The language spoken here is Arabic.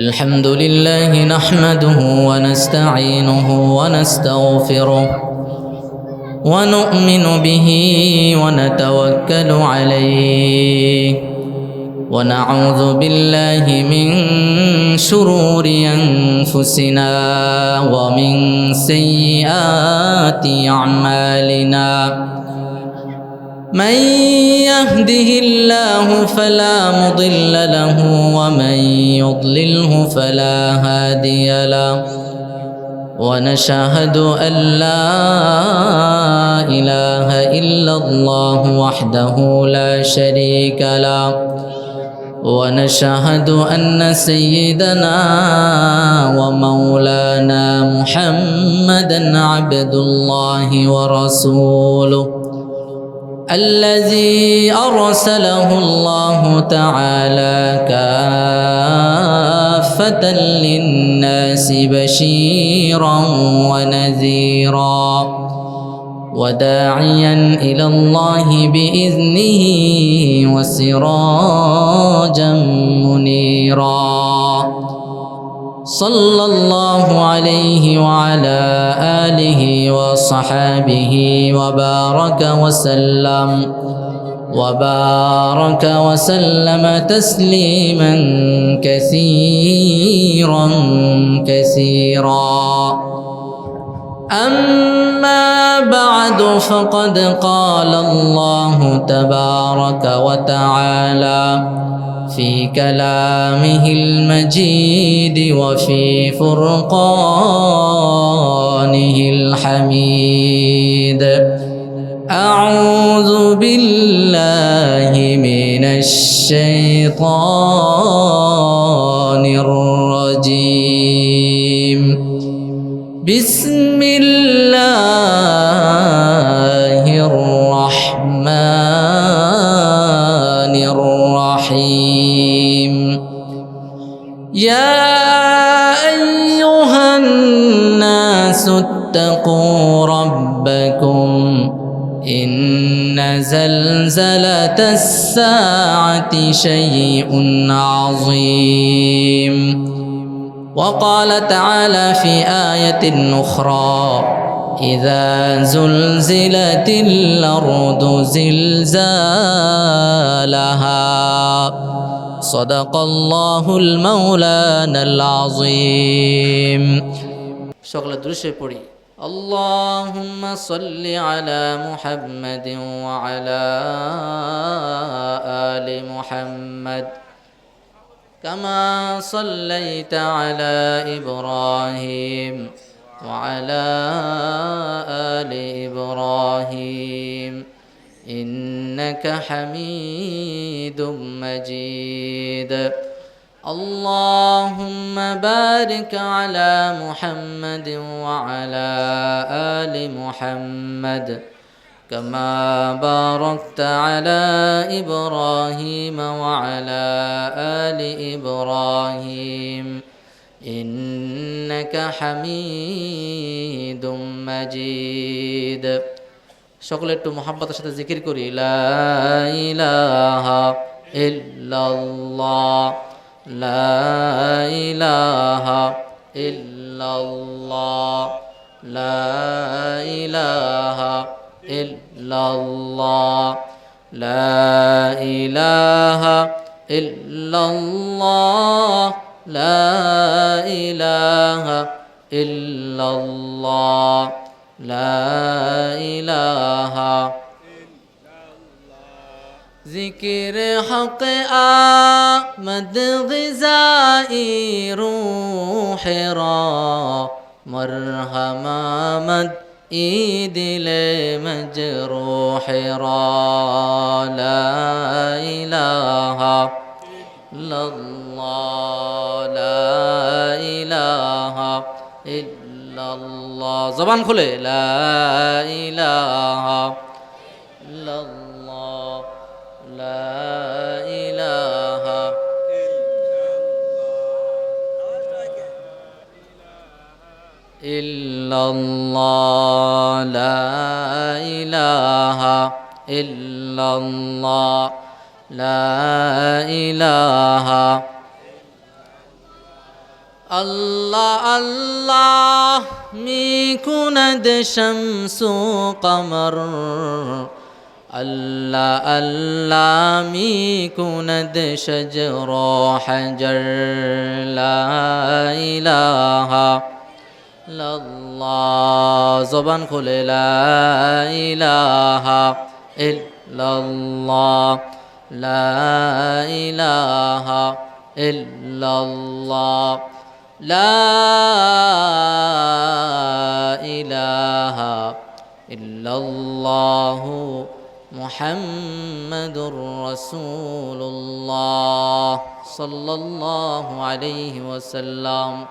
الحمد لله نحمده ونستعينه ونستغفره ونؤمن به ونتوكل عليه ونعوذ بالله من شرور أنفسنا ومن سيئات أعمالنا من يهده الله فلا مضل له ومن يضلله فلا هادي له ونشهد أن لا إله إلا الله وحده لا شريك له ونشهد أن سيدنا ومولانا محمدا عبد الله ورسوله الذي أرسله الله تعالى كافة للناس بشيرا ونذيرا وداعيا إلى الله بإذنه وسراجا منيرا صلى الله عليه وعلى آله وصحابه وبارك وسلم تسليما كثيرا أما بعد فقد قال الله تبارك وتعالى في كلامه المجيد وفي فرقانه الحميد أعوذ بالله من الشيطان الرجيم بسم الله الرحمن الرحيم يا أيها الناس اتقوا ربكم إن زلزلة الساعة شيء عظيم وقال تعالى في آية أخرى إذا زلزلت الأرض زلزالها صدق الله المولانا العظيم شغل درشة پڑی اللهم صل على محمد وعلى آل محمد كما صليت على إبراهيم وعلى آل إبراهيم إنك حميد مجيد اللهم بارك على محمد وعلى آل محمد كما باركت على إبراهيم وعلى آل إبراهيم إنك حميد مجيد সকলে একটু মহব্বতের সাথে জিকির করি লা ইলাহা ইল্লাল্লাহ লা ইলাহা ইল্লাল্লাহ লা ইলাহা ইল্লাল্লাহ লা ইলাহা ইল্লাল্লাহ লা ইলাহা ইল্লাল্লাহ লা ইলাহা ذکر حق آمد غذائی روح را مرہم آمد ای دل مجروح را لا الہ الا اللہ لا الہ الا اللہ زبان کھلے لا الہ الا اللہ لا إله إلا الله لا إله إلا الله لا إله الله الله ميكوند شمس قمر الله الله ميكوند شجر حجر لا إله إلا الله زبان خل لا إله إلا الله لا إله إلا الله لا إله إلا الله محمد رسول الله صلى الله عليه وسلم